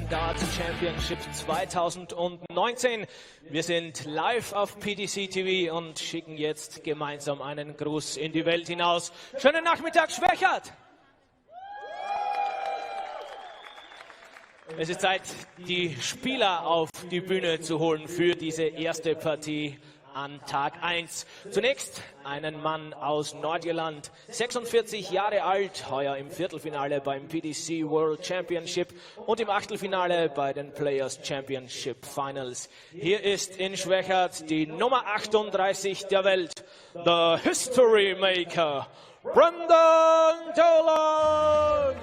Darts Championship 2019. Wir sind live auf PDC TV und schicken jetzt gemeinsam einen Gruß in die Welt hinaus. Schönen Nachmittag, Schwächert! Es ist Zeit, die Spieler auf die Bühne zu holen für diese erste Partie an Tag 1. Zunächst einen Mann aus Nordirland, 46 Jahre alt, heuer im Viertelfinale beim PDC World Championship und im Achtelfinale bei den Players Championship Finals. Hier ist in Schwächert die Nummer 38 der Welt, the History Maker, Brendan Dolan!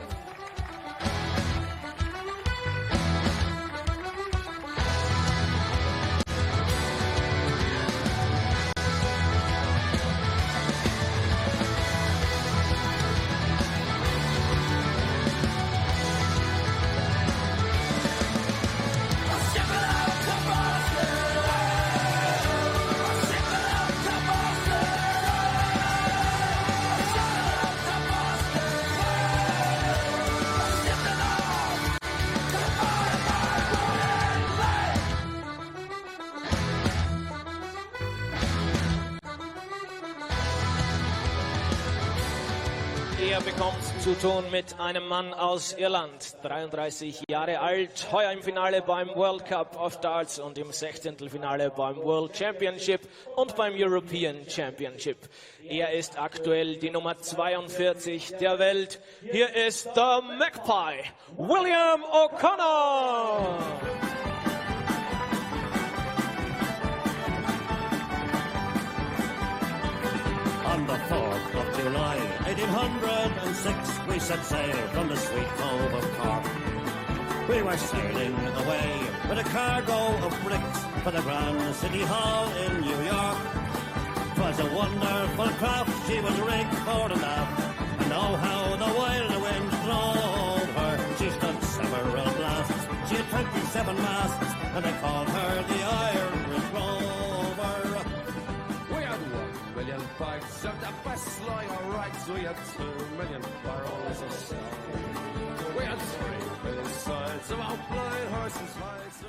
Er bekommt zu tun mit einem Mann aus Irland, 33 Jahre alt, heuer im Finale beim World Cup of Darts und im Sechzehntelfinale beim World Championship und beim European Championship. Er ist aktuell die Nummer 42 der Welt. Hier ist the Magpie, William O'Connor! On the 4th of July, 1806, we set sail from the sweet cove of Cork. We were sailing away with a cargo of bricks for the Grand City Hall in New York. 'Twas a wonderful craft, she was rigged fore and aft, and oh how the wild winds drove her. She stood several blasts, she had 27 masts, and they called her the Irish Rover. We had 1 million bags of the best line of rags. We had 2 million barrels of stone. We had 3 million sides of our blind horses' hides.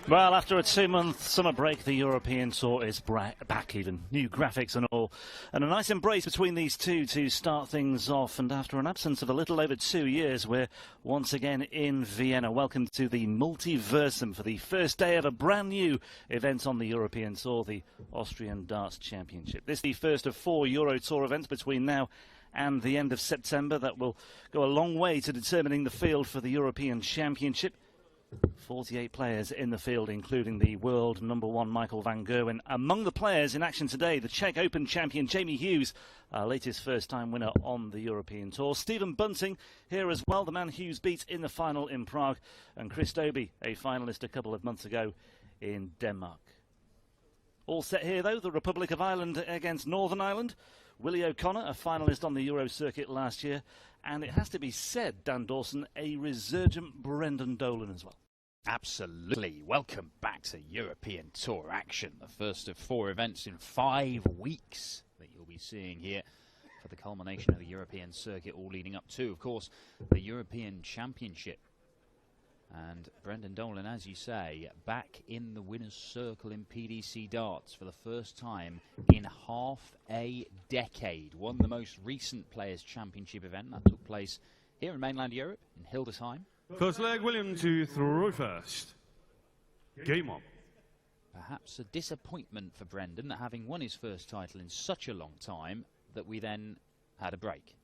Well, after a 2-month summer break, the European Tour is back even. New graphics and all. And a nice embrace between these two to start things off. And after an absence of a little over 2 years, we're once again in Vienna. Welcome to the Multiversum for the first day of a brand new event on the European Tour, the Austrian Darts Championship. This is the first of 4 Euro Tour events between now and the end of September. That will go a long way to determining the field for the European Championship. 48 players in the field, including the world #1 Michael van Gerwen. Among the players in action today, the Czech Open champion Jamie Hughes, our latest first-time winner on the European Tour. Stephen Bunting here as well, the man Hughes beat in the final in Prague. And Chris Dobie, a finalist a couple of months ago in Denmark. All set here, though, the Republic of Ireland against Northern Ireland. Willie O'Connor, a finalist on the Euro circuit last year. And it has to be said, Dan Dawson, a resurgent Brendan Dolan as well. Absolutely. Welcome back to European Tour action. The first of 4 events in 5 weeks that you'll be seeing here for the culmination of the European circuit, all leading up to, of course, the European Championship. And Brendan Dolan, as you say, back in the winner's circle in PDC Darts for the first time in half a decade. Won the most recent Players' Championship event. That took place here in mainland Europe, in Hildesheim. First leg, William to throw first. Game on. Perhaps a disappointment for Brendan that having won his first title in such a long time that we then had a break.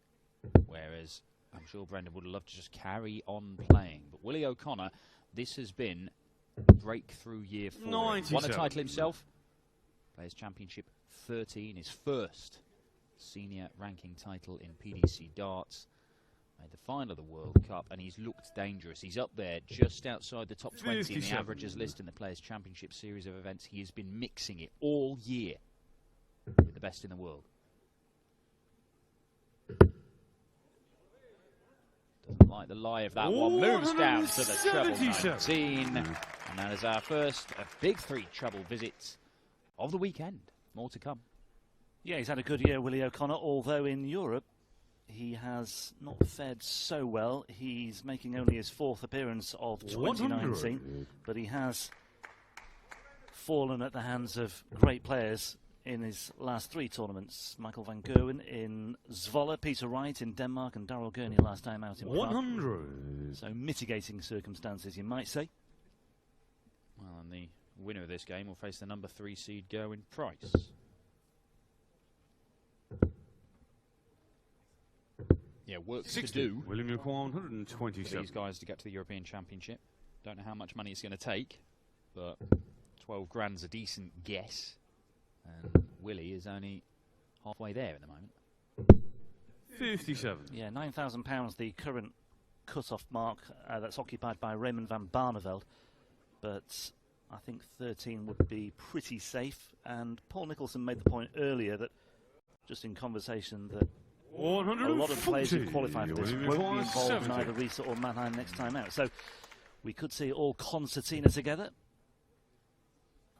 Whereas I'm sure Brendan would love to just carry on playing. But Willie O'Connor, this has been a breakthrough year for him. Won a title himself. Players Championship 13, his first senior ranking title in PDC Darts. Made the final of the World Cup, and he's looked dangerous. He's up there just outside the top 20 in the averages list in the Players' Championship series of events. He has been mixing it all year with the best in the world. Doesn't like the lie of that one. Moves down to the treble 19. And that is our first of big 3 treble visits of the weekend. More to come. Yeah, he's had a good year, Willie O'Connor, although in Europe he has not fared so well. He's making only his 4th appearance of 2019, but he has fallen at the hands of great players in his last 3 tournaments. Michael van Gerwen in Zwolle, Peter Wright in Denmark, and Darryl Gurney last time out in Prague. 100. So mitigating circumstances, you might say. Well, and the winner of this game will face the number 3 seed Gerwyn Price. Yeah, work 60. to do William for 127. these guys to get to the European Championship. Don't know how much money it's going to take, but 12 grand's a decent guess. And Willie is only halfway there at the moment. 57. Yeah, £9,000, the current cut-off mark that's occupied by Raymond van Barneveld. But I think 13 would be pretty safe. And Paul Nicholson made the point earlier that, just in conversation, that a lot of players who qualify for this won't be involved in either Riesa or Mannheim next time out. So we could see all concertina together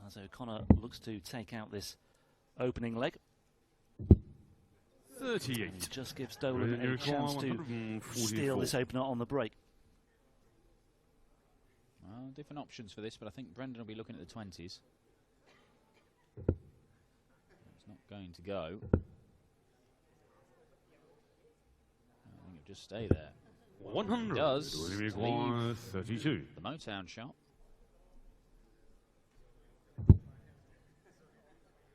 as O'Connor looks to take out this opening leg. 38. And just gives Dolan a chance to steal this opener on the break. Well, different options for this, but I think Brendan will be looking at the 20s. It's not going to go. I think it'll just stay there. 100. Does leave 32. the Motown shot.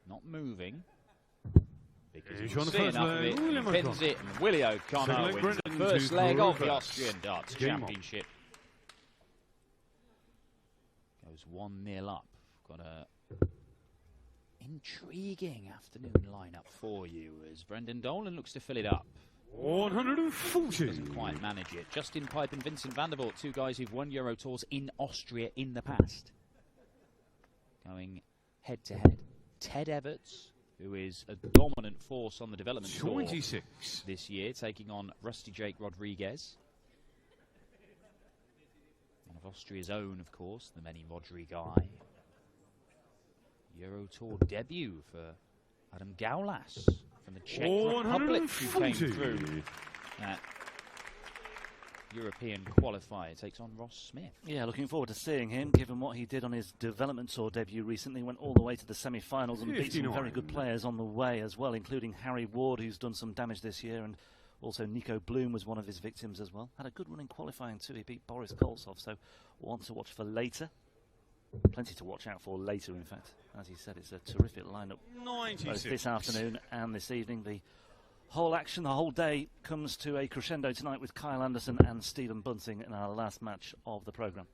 Not moving. Because you can see enough of it, and pins it, and Willie O'Connor wins the first leg of the Austrian Darts Championship. Goes 1-0 up. Got a intriguing afternoon lineup for you as Brendan Dolan looks to fill it up. 140. Doesn't quite manage it. Justin Pipe and Vincent van der Voort, 2 guys who've won Euro Tours in Austria in the past. Going head to head. Ted Everts, who is a dominant force on the development tour 26 this year, taking on Rusty Jake Rodriguez. One of Austria's own, of course, the many Rodri guy. Euro Tour debut for Adam Gaulas from the Czech Republic, who came through that European qualifier. Takes on Ross Smith. Yeah, looking forward to seeing him, given what he did on his development tour debut recently. Went all the way to the semi-finals and beat some very good players on the way as well, including Harry Ward, who's done some damage this year, and also Nico Bloom was one of his victims as well. Had a good run in qualifying too. He beat Boris Koltsov, so one to watch for later. Plenty to watch out for later, in fact. As he said, it's a terrific lineup both this afternoon and this evening. The whole action, the whole day, comes to a crescendo tonight with Kyle Anderson and Stephen Bunting in our last match of the programme.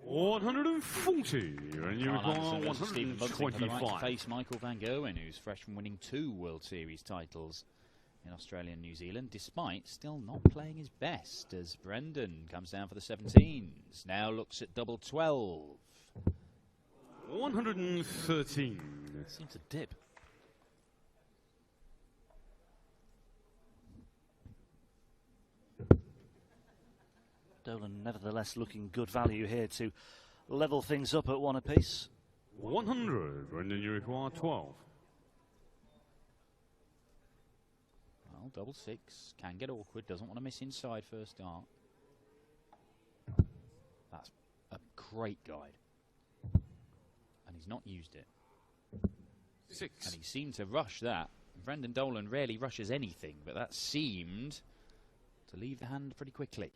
140. And you require Stephen Bunting for the right to 125. face Michael van Gerwen, who's fresh from winning 2 World Series titles in Australia and New Zealand, despite still not playing his best, as Brendan comes down for the 17s. Now looks at double 12. 113. Seems to dip. Dolan nevertheless looking good value here to level things up at 1 apiece. 100. Brendan, you require 12. Well, double 6 can get awkward. Doesn't want to miss inside first dart. That's a great guide, and he's not used it. 6. And he seemed to rush that. Brendan Dolan rarely rushes anything, but that seemed to leave the hand pretty quickly.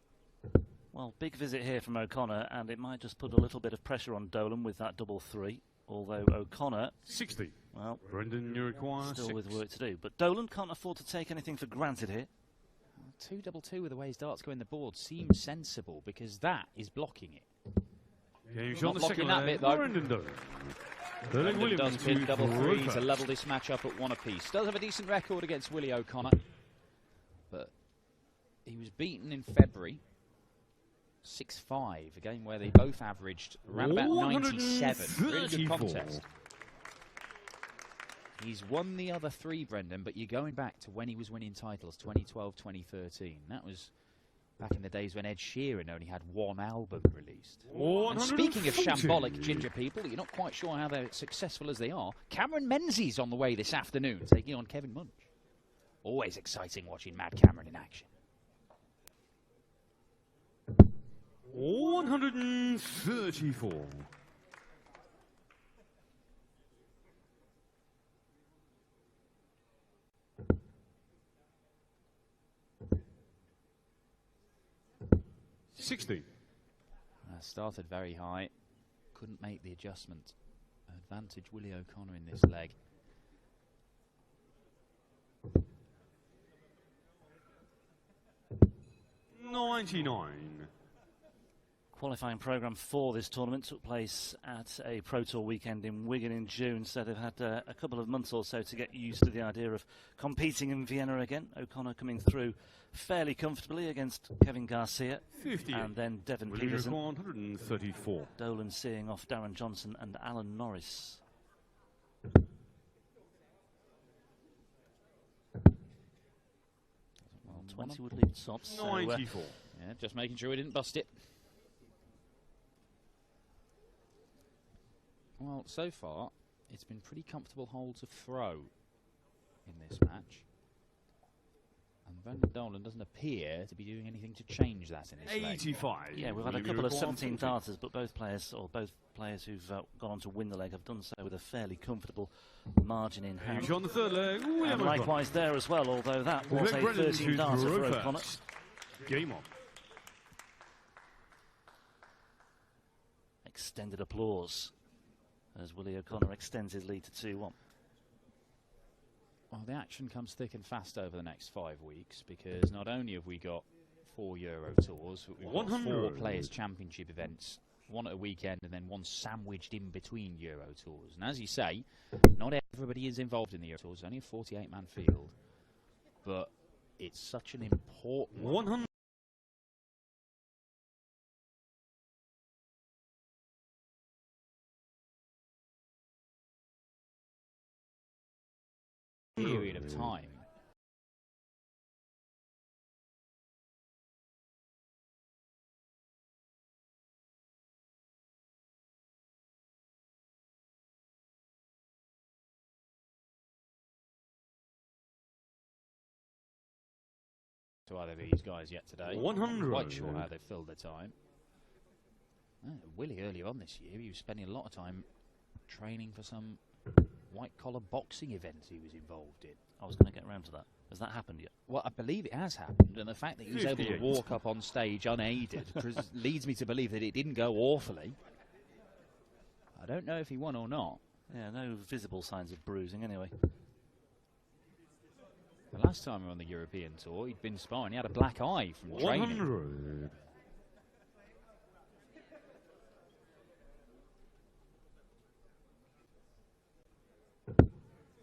Well, big visit here from O'Connor, and it might just put a little bit of pressure on Dolan with that double 3. Although O'Connor, 60. well, Brendan, you require still 6. with work to do. But Dolan can't afford to take anything for granted here. 2 double 2 with the way his darts go in the board seems sensible, because that is blocking it. Game Not shot on the blocking second that leg. bit, though. Brendan Dolan. Brendan does pin to double 3 to Roper. level this match up at 1 apiece. Does have a decent record against Willie O'Connor, but he was beaten in February 6-5, a game where they both averaged around about 97. Really good 134. contest. He's won the other 3, Brendan, but you're going back to when he was winning titles, 2012, 2013. That was Back in the days when Ed Sheeran only had one album released. And speaking of shambolic ginger people, you're not quite sure how they're successful as they are. Cameron Menzies on the way this afternoon, taking on Kevin Munch. Always exciting watching Mad Cameron in action. 134. Started very high, couldn't make the adjustment. Advantage Willie O'Connor in this leg. $99. Qualifying programme for this tournament took place at a Pro Tour weekend in Wigan in June, so they've had a couple of months or so to get used to the idea of competing in Vienna again. O'Connor coming through fairly comfortably against Kevin Garcia 50. and then Devon William Peterson. 134. Dolan seeing off Darren Johnson and Alan Norris. Well, 20 would leave tops. 94. Yeah, just making sure we didn't bust it. Well, so far, it's been pretty comfortable hole to throw in this match. And Brendan Dolan doesn't appear to be doing anything to change that in his leg. 85. Yeah, we've had a couple of 17 darters, but both players who've gone on to win the leg have done so with a fairly comfortable margin in hand. On the third leg. And likewise there as well, although that was a 13 darter for O'Connor. Game on. Extended applause as Willie O'Connor extends his lead to 2-1. Well, the action comes thick and fast over the next 5 weeks, because not only have we got 4 Euro Tours, but we've got 4 Players' Championship events, one at a weekend and then one sandwiched in between Euro Tours. And as you say, not everybody is involved in the Euro Tours, only a 48-man field, but it's such an important 100. period of time. To either of these guys yet today. 100. I'm quite sure how they filled their time. Willie earlier on this year, he was spending a lot of time training for some white-collar boxing event he was involved in. I was going to get around to that. Has that happened yet? Well, I believe it has happened, and the fact that he was able to 58. walk up on stage unaided leads me to believe that it didn't go awfully. I don't know if he won or not. Yeah, no visible signs of bruising anyway. The last time we were on the European Tour, he'd been sparring. He had a black eye from training. 100.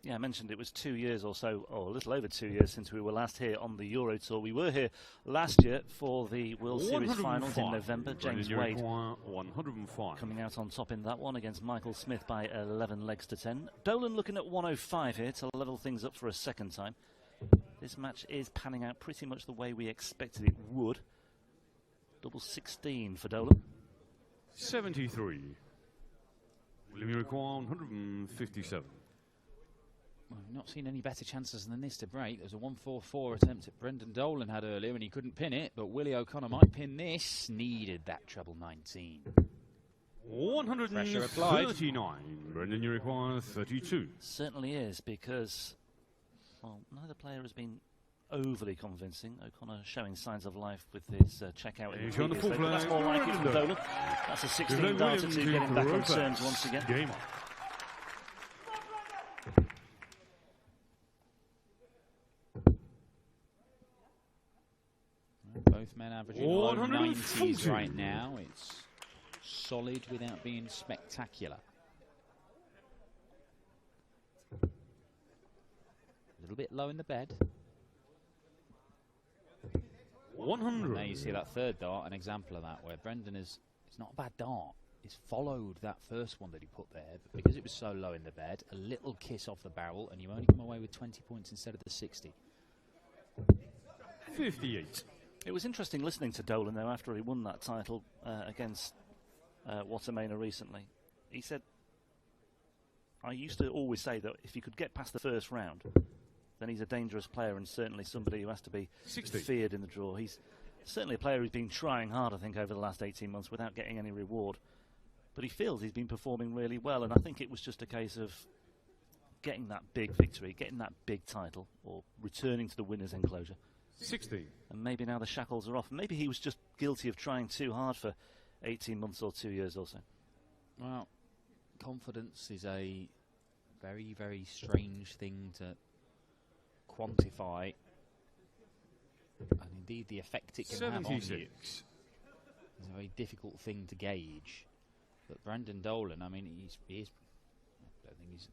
Yeah, I mentioned it was 2 years or so, or a little over 2 years since we were last here on the Euro Tour. We were here last year for the World Series finals in November. James Wade 105. coming out on top in that one against Michael Smith by 11 legs to 10. Dolan looking at 105 here to level things up for a second time. This match is panning out pretty much the way we expected it would. Double 16 for Dolan. 73. William require 157. Well, we've not seen any better chances than this to break. There's a 1-4-4 attempt that Brendan Dolan had earlier, and he couldn't pin it, but Willie O'Connor might pin this. Needed that treble 19. 139. Brendan, you require 32. Certainly is, because, well, neither player has been overly convincing. O'Connor showing signs of life with his checkout in the previous leg, but that's more likely from Dolan. That's a 16 darter to get him back on terms once again. Game on. Both men averaging low 90s right now. It's solid without being spectacular. A little bit low in the bed. 100. Now you see that third dart, an example of that, where Brendan it's not a bad dart. He's followed that first one that he put there, but because it was so low in the bed, a little kiss off the barrel, and you only come away with 20 points instead of the 60. 58. It was interesting listening to Dolan, though, after he won that title against Watermainer recently. He said, I used to always say that if he could get past the first round, then he's a dangerous player and certainly somebody who has to be 60. feared in the draw. He's certainly a player who's been trying hard, I think, over the last 18 months without getting any reward. But he feels he's been performing really well, and I think it was just a case of getting that big victory, getting that big title, or returning to the winner's enclosure. 60. And maybe now the shackles are off. Maybe he was just guilty of trying too hard for 18 months or 2 years or so. Well, confidence is a very, very strange thing to quantify, and indeed the effect it can have on you is a very difficult thing to gauge. But Brandon Dolan, I mean, I don't think he's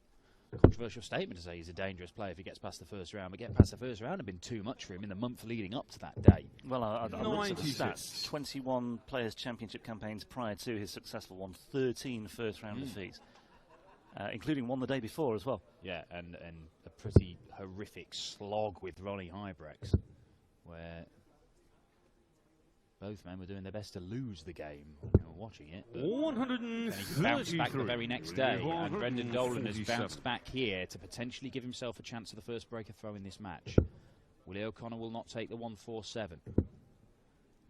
a controversial statement to say he's a dangerous player if he gets past the first round, but getting past the first round had been too much for him in the month leading up to that day. Well, I looked at the stats. 21 Players' Championship campaigns prior to his successful one, 13 first-round defeats, including one the day before as well. Yeah, and a pretty horrific slog with Ronnie Hybrex, where both men were doing their best to lose the game when you were watching it. But 133. he bounced back the very next day, and Brendan Dolan has bounced back here to potentially give himself a chance of the first breaker throw in this match. Willie O'Connor will not take the 147.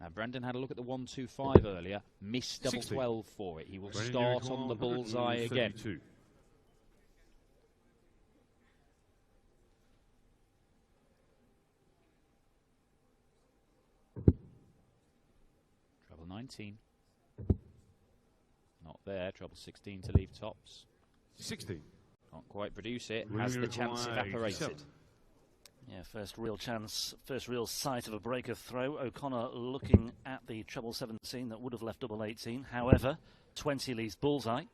Now, Brendan had a look at the 125 earlier, missed double 12 for it. He will start on the bullseye again. Treble 19. Not there. Treble 16 to leave tops. 60. Can't quite produce it. Has the chance evaporated? Yeah, first real chance, first real sight of a breaker throw. O'Connor looking at the treble 17 that would have left double 18. However, 20 leaves bullseye.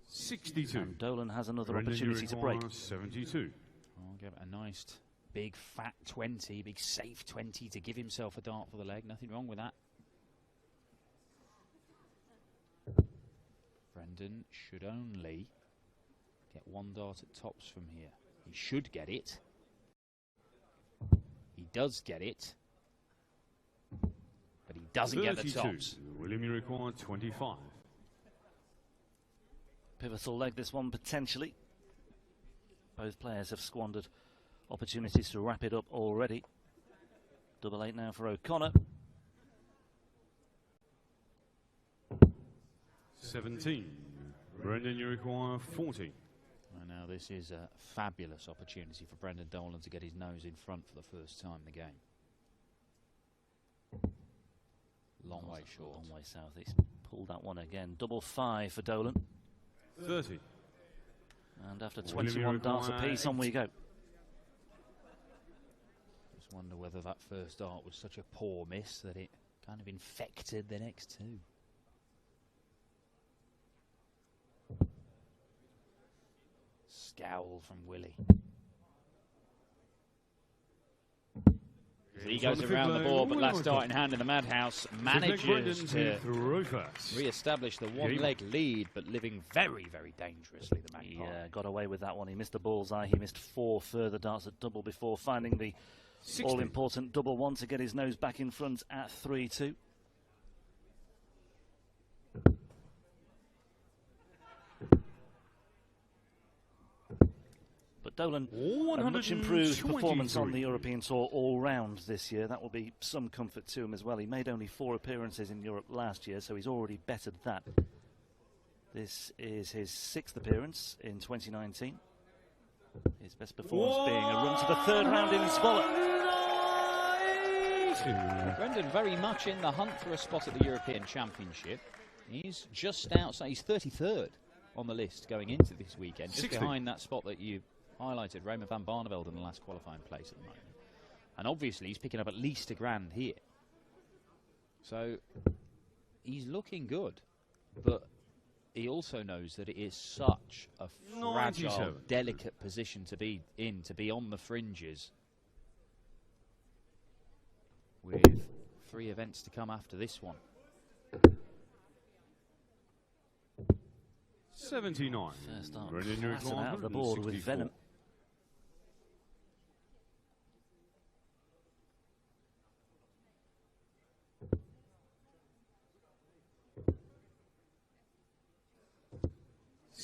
62. And Dolan has another opportunity to break. 72. I'll give it a nice big fat 20, big safe 20 to give himself a dart for the leg. Nothing wrong with that. Brendan should only get one dart at tops from here. He should get it. He does get it. But he doesn't get the tops. William, you require 25. Pivotal leg, this one, potentially. Both players have squandered opportunities to wrap it up already. Double 8 now for O'Connor. 17. Brendan, you require 40. And now this is a fabulous opportunity for Brendan Dolan to get his nose in front for the first time in the game. Long way short. Long way south. He's pulled that one again. Double 5 for Dolan. 30. And after 21 darts apiece, on we go. Just wonder whether that first dart was such a poor miss that it kind of infected the next two. Scowl from Willie. As he goes around the board, but last dart in hand in the Madhouse manages to re-establish the one-leg lead, but living very, very dangerously, the Magpie. Yeah, got away with that one. He missed the bullseye. He missed 4 further darts at double before finding the all-important double 1 to get his nose back in front at 3-2. But Dolan, a much improved performance on the European Tour all round this year. That will be some comfort to him as well. He made only 4 appearances in Europe last year, so he's already bettered that. This is his 6th appearance in 2019. His best performance being a run to the 3rd round in Zwolle. Brendan very much in the hunt for a spot at the European Championship. He's just outside, he's 33rd on the list going into this weekend, just 60. behind that spot that you highlighted, Raymond van Barneveld in the last qualifying place at the moment. And obviously he's picking up at least a grand here. So he's looking good, but he also knows that it is such a fragile, delicate position to be in, to be on the fringes. With 3 events to come after this one. 79. First start out of the board with Venom.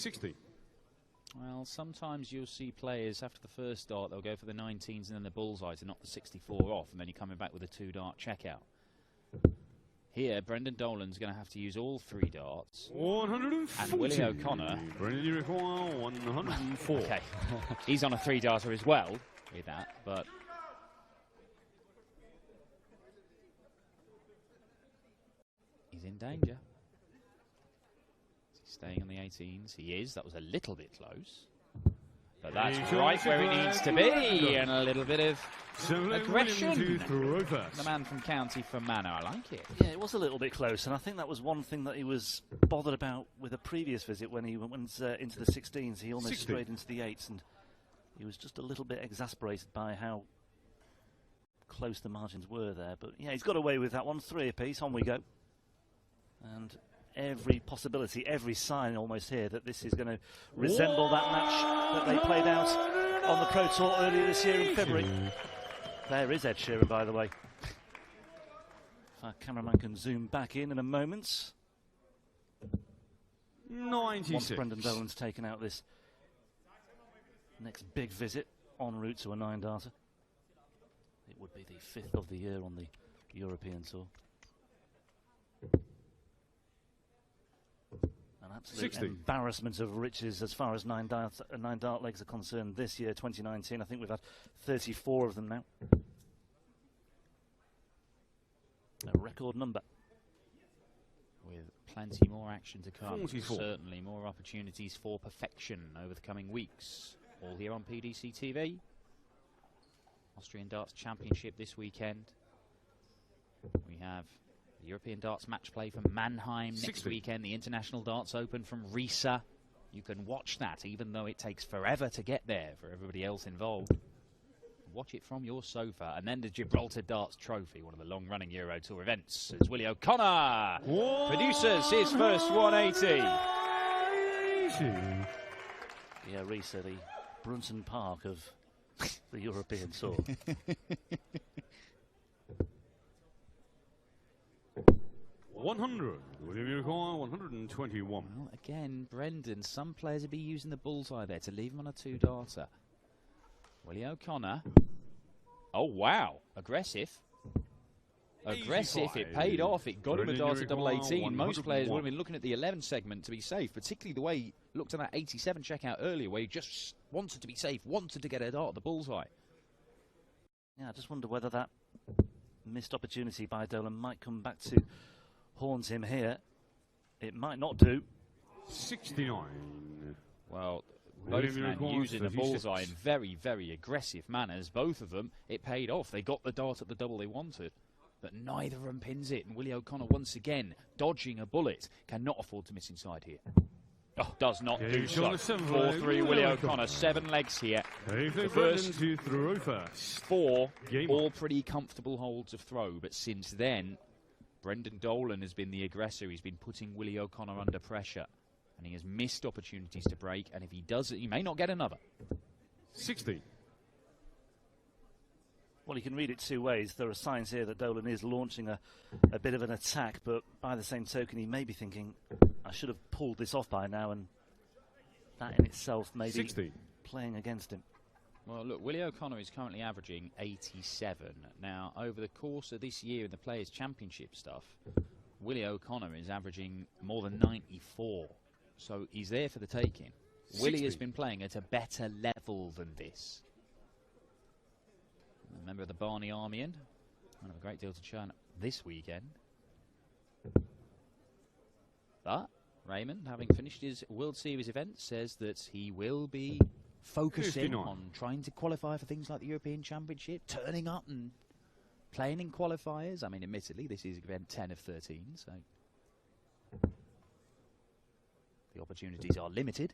60. Well, sometimes you'll see players after the first dart, they'll go for the 19s and then the bullseye to knock the 64 off, and then you're coming back with a 2-dart checkout. Here, Brendan Dolan's going to have to use all 3 darts. 140. And Willie O'Connor. Brendan, you require 104. Okay, he's on a 3-darter as well with that, but he's in danger. Is he staying on the 18s? He is. That was a little bit close. But that's right where he needs to be, and a little bit of aggression. The man from County Fermanagh, I like it. Yeah, it was a little bit close, and I think that was one thing that he was bothered about with a previous visit when he went into the 16s. He almost strayed into the 8s, and he was just a little bit exasperated by how close the margins were there. But yeah, he's got away with that one. 3 apiece, on we go. And every possibility, every sign almost here that this is going to resemble that match that they played out on the Pro Tour earlier this year in February. There is Ed Sheeran, by the way. If our cameraman can zoom back in a moment. 96. Once Brendan Dolan's taken out this next big visit en route to a 9-darter. It would be the 5th of the year on the European Tour. An absolute embarrassment of riches as far as 9-dart legs are concerned this year, 2019. I think we've had 34 of them now. A record number. With plenty more action to come. 44. Certainly more opportunities for perfection over the coming weeks. All here on PDC TV. Austrian Darts Championship this weekend. We have the European Darts match play from Mannheim next weekend. The International Darts Open from Riesa. You can watch that, even though it takes forever to get there for everybody else involved. Watch it from your sofa. And then the Gibraltar Darts Trophy, one of the long-running Euro Tour events. As Willie O'Connor produces his first 180. Yeah, Riesa, the Brunton Park of the European Tour. 100. William Unicorn, 121. Well, again, Brendan, some players would be using the bullseye there to leave him on a 2-darter. Willie O'Connor. Oh, wow. Aggressive. Aggressive. It paid off. It got him a darter double 18. Most players would have been looking at the 11 segment to be safe, particularly the way he looked at that 87 checkout earlier, where he just wanted to be safe, wanted to get a dart at the bullseye. Yeah, I just wonder whether that missed opportunity by Dolan might come back to haunt him here. It might not do. 69. Well, both men using the bullseye in very, very aggressive manners. Both of them, it paid off. They got the dart at the double they wanted, but neither of them pins it. And Willie O'Connor, once again, dodging a bullet. Cannot afford to miss inside here. Oh, does not do so. 4-3 Willie O'Connor, 7 legs here. The first 4, all pretty comfortable holds of throw, but since then, Brendan Dolan has been the aggressor. He's been putting Willie O'Connor under pressure, and he has missed opportunities to break, and if he does it, he may not get another. 60. Well, you can read it 2 ways. There are signs here that Dolan is launching a bit of an attack, but by the same token, he may be thinking, I should have pulled this off by now, and that in itself may be playing against him. Well, look, Willie O'Connor is currently averaging 87. Now, over the course of this year in the Players' Championship stuff, Willie O'Connor is averaging more than 94. So he's there for the taking. 60. Willie has been playing at a better level than this. A member of the Barney Army have a great deal to churn this weekend. But Raymond, having finished his World Series event, says that he will be focusing on trying to qualify for things like the European Championship, turning up and playing in qualifiers. I mean, admittedly, this is event 10 of 13, so the opportunities are limited.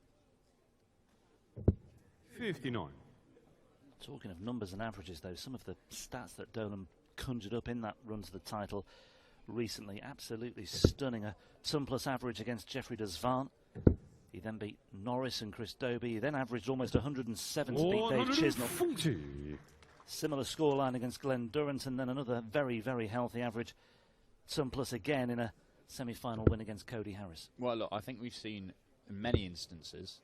59. Talking of numbers and averages, though, some of the stats that Dolan conjured up in that run to the title recently, absolutely stunning. A ton-plus average against Jeffrey de Zwaan. He then beat Norris and Chris Dobie. He then averaged almost 107 to beat Dave Chisnell. Similar scoreline against Glenn Durrant, and then another very, very healthy average. Ton-plus again in a semi-final win against Cody Harris. Well, look, I think we've seen in many instances,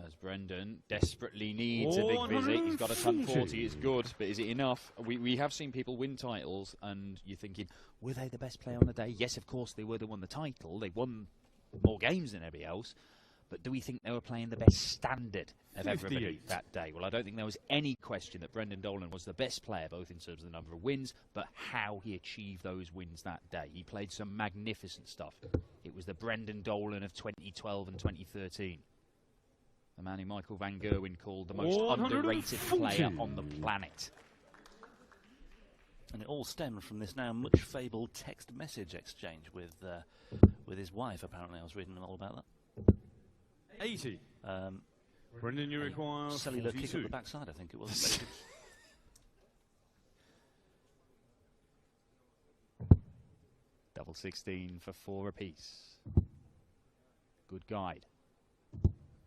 as Brendan desperately needs a big visit. He's got a ton 40, it's good, but is it enough? We have seen people win titles, and you're thinking, were they the best player on the day? Yes, of course they were. They won the title. They won more games than everybody else. But do we think they were playing the best standard of everybody that day? Well, I don't think there was any question that Brendan Dolan was the best player, both in terms of the number of wins, but how he achieved those wins that day. He played some magnificent stuff. It was the Brendan Dolan of 2012 and 2013. The man who Michael Van Gerwen called the most underrated player on the planet. And it all stemmed from this now much fabled text message exchange with his wife, apparently. I was reading all about that. 80. Brendan, you require cellular 42. kick up the backside, I think it was. Double 16 for 4 apiece. Good guide.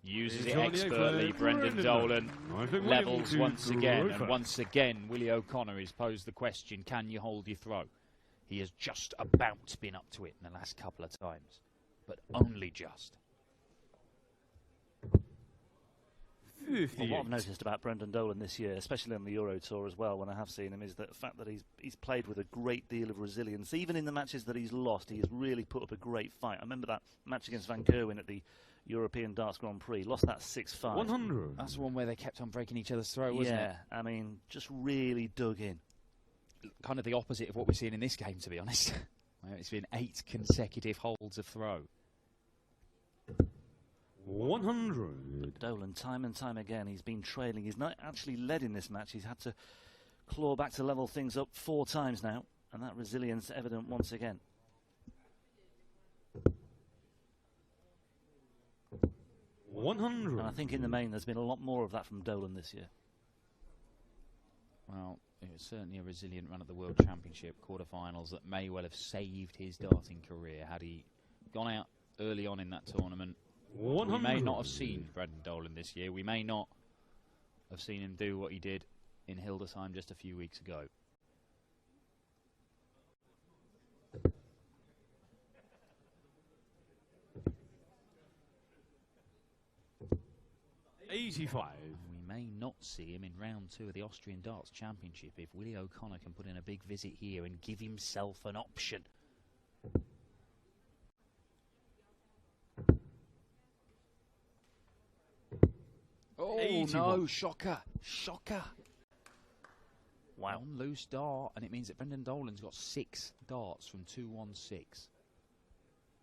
Uses it expertly. Brendan Dolan levels once again. And once again, Willie O'Connor has posed the question, can you hold your throw? He has just about been up to it in the last couple of times. But only just. Well, what I've noticed about Brendan Dolan this year, especially on the Euro Tour as well, when I have seen him, is that the fact that he's played with a great deal of resilience. Even in the matches that he's lost, he has really put up a great fight. I remember that match against Van Gerwen at the European Darts Grand Prix. Lost that 6-5. 100. That's the one where they kept on breaking each other's throat, wasn't it? Yeah, I mean, just really dug in. Kind of the opposite of what we're seeing in this game, to be honest. It's been 8 consecutive holds of throw. 100. Dolan, time and time again, he's been trailing. He's not actually led in this match. He's had to claw back to level things up 4 times now, and that resilience evident once again. 100. And I think in the main there's been a lot more of that from Dolan this year. Well, it was certainly a resilient run at the World Championship quarterfinals that may well have saved his darting career had he gone out early on in that tournament. 100. We may not have seen Brendan Dolan this year. We may not have seen him do what he did in Hildesheim just a few weeks ago. $85. We may not see him in round 2 of the Austrian Darts Championship if Willie O'Connor can put in a big visit here and give himself an option. Oh, 81. no, shocker, shocker. Wow. One loose dart, and it means that Brendan Dolan's got 6 darts from 216.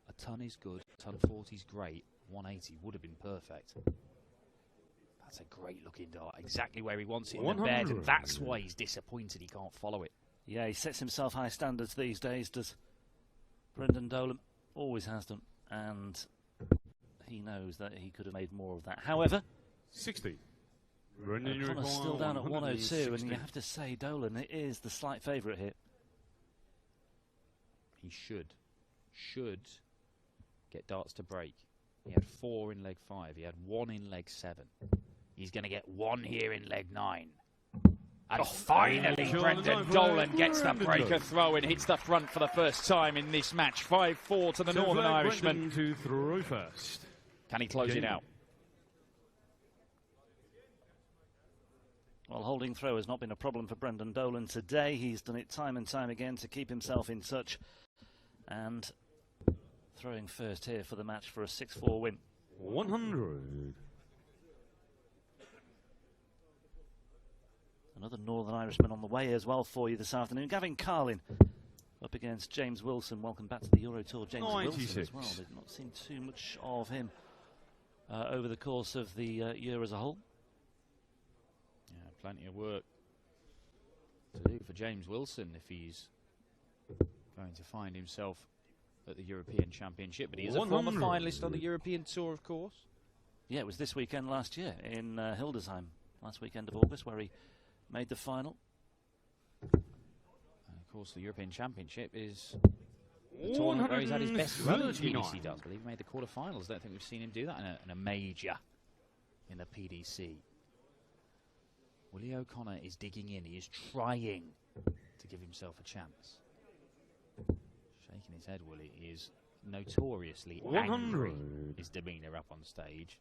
A ton is good, ton 40's great, 180 would have been perfect. That's a great looking dart, exactly where he wants it in the bed, and that's why he's disappointed he can't follow it. Yeah, he sets himself high standards these days, does Brendan Dolan. Always has done, and he knows that he could have made more of that. However, 60. O'Connor's still down at 102, and you have to say Dolan is the slight favourite here. He should get darts to break. He had 4 in leg 5. He had 1 in leg 7. He's going to get 1 here in leg 9. And finally, Brendan Dolan gets the breaker throw and hits the front for the first time in this match. 5-4 to the Northern Irishman. To throw first. Can he close it out? Well, holding throw has not been a problem for Brendan Dolan today. He's done it time and time again to keep himself in touch. And throwing first here for the match for a 6-4 win. 100. Another Northern Irishman on the way as well for you this afternoon. Gavin Carlin up against James Wilson. Welcome back to the Euro Tour, James 96. Wilson as well. They've not seen too much of him over the course of the year as a whole. Yeah, plenty of work to do for James Wilson if he's going to find himself at the European Championship. But he is a former finalist on the European Tour, of course. Yeah, it was this weekend last year in Hildesheim, last weekend of August, where he made the final. And of course, the European Championship is the tournament where he's had his best run in the PDC does. But he made the quarterfinals. Don't think we've seen him do that in a major in the PDC. Willie O'Connor is digging in. He is trying to give himself a chance. Shaking his head, Willie. He is notoriously angry, his demeanour up on stage.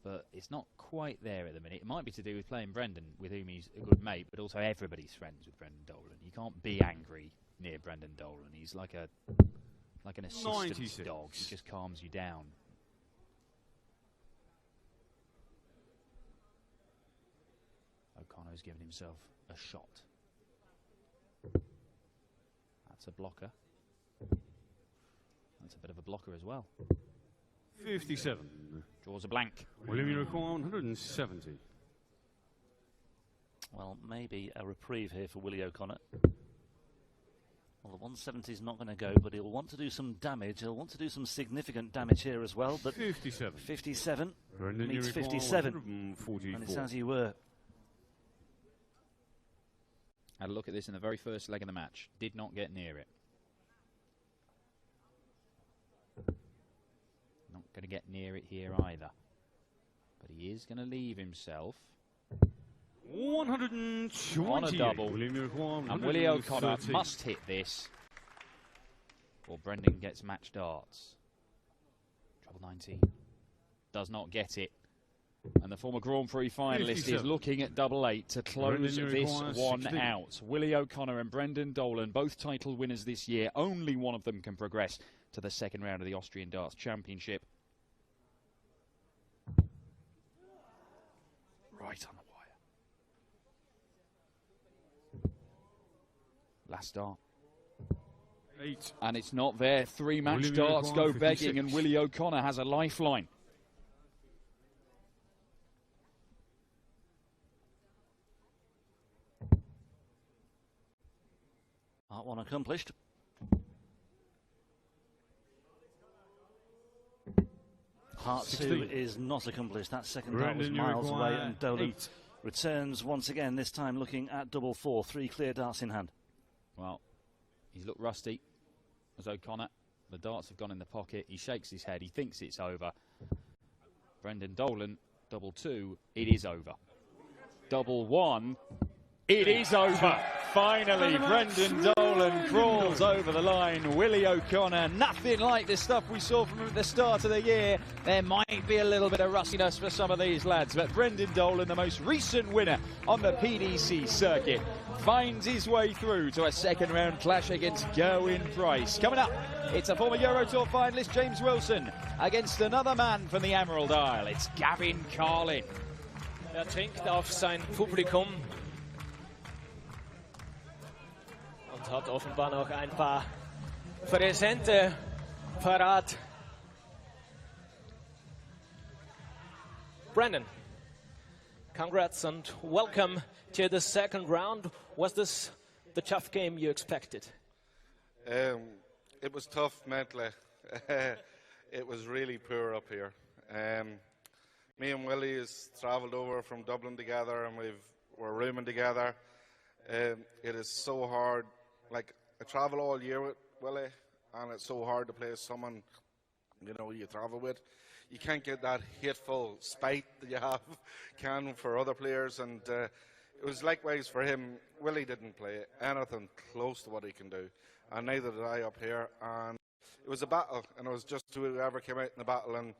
But it's not quite there at the minute. It might be to do with playing Brendan, with whom he's a good mate, but also everybody's friends with Brendan Dolan. You can't be angry near Brendan Dolan. He's like an assistance 96. dog. He just calms you down. O'Connor's given himself a shot. That's a blocker. That's a bit of a blocker as well. 57. Draws a blank. William, you require 170. Well, maybe a reprieve here for Willie O'Connor. Well, the 170 is not going to go, but he'll want to do some damage. He'll want to do some significant damage here as well. But 57. 57 Brendan, meets you require 57. 144. And it's as you were. Had a look at this in the very first leg of the match. Did not get near it. Not going to get near it here either. But he is going to leave himself 120 on a double. William, you require And Willie O'Connor 130. must hit this, or Brendan gets match darts. Trouble 19. Does not get it. And the former Grand Prix finalist 57. is looking at double 8 to close Brendan, you this require one 16. out. Willie O'Connor and Brendan Dolan, both title winners this year. Only one of them can progress to the second round of the Austrian Darts Championship. Right on the wire. Last dart. 8. And it's not there. 3 match William darts go O'Connor, begging, 56. and Willie O'Connor has a lifeline. Part one accomplished. Part 2 16. is not accomplished. That second dart was Brendan, you miles away, require and Dolan 8. returns once again, this time looking at double 4. 3 clear darts in hand. Well, he's looked rusty as O'Connor. The darts have gone in the pocket. He shakes his head. He thinks it's over. Brendan Dolan, double 2. It is over. Double 1. It is over. Finally, Brendan Dolan crawls over the line. Willie O'Connor, nothing like the stuff we saw from him at the start of the year. There might be a little bit of rustiness for some of these lads, but Brendan Dolan, the most recent winner on the PDC circuit, finds his way through to a second round clash against Gerwyn Price. Coming up, it's a former Euro Tour finalist, James Wilson, against another man from the Emerald Isle. It's Gavin Carlin. Trinkt auf sein Publikum und hat offenbar noch ein paar Präsente parat. Brendan, congrats and welcome to the second round. Was this the tough game you expected? It was tough mentally. It was really poor up here. Me and Willie has travelled over from Dublin together, and we're rooming together. It is so hard. Like, I travel all year with Willie, and it's so hard to play someone, you know, you travel with. You can't get that hateful spite that you have for other players, and it was likewise for him. Willie didn't play anything close to what he can do, and neither did I up here. And it was a battle, and it was just whoever came out in the battle. And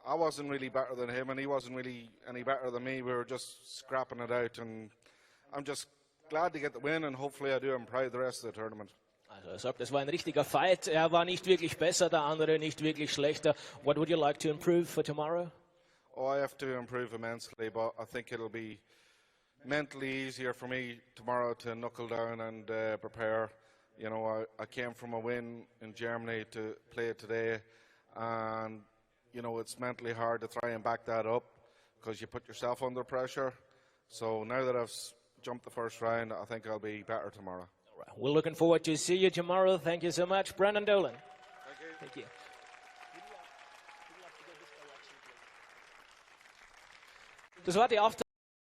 I wasn't really better than him, and he wasn't really any better than me. We were just scrapping it out, and I'm just glad to get the win, and hopefully I do him proud the rest of the tournament. Also er sagt, es war ein richtiger Fight. Er war nicht wirklich besser, der andere nicht wirklich schlechter. What would you like to improve for tomorrow? Oh, I have to improve immensely, but I think it'll be mentally easier for me tomorrow to knuckle down and prepare. You know, I came from a win in Germany to play it today, and you know, it's mentally hard to try and back that up because you put yourself under pressure. So now that I've jumped the first round, I think I'll be better tomorrow. We're looking forward to see you tomorrow. Thank you so much, Brendan Dolan. Thank you. Das war die After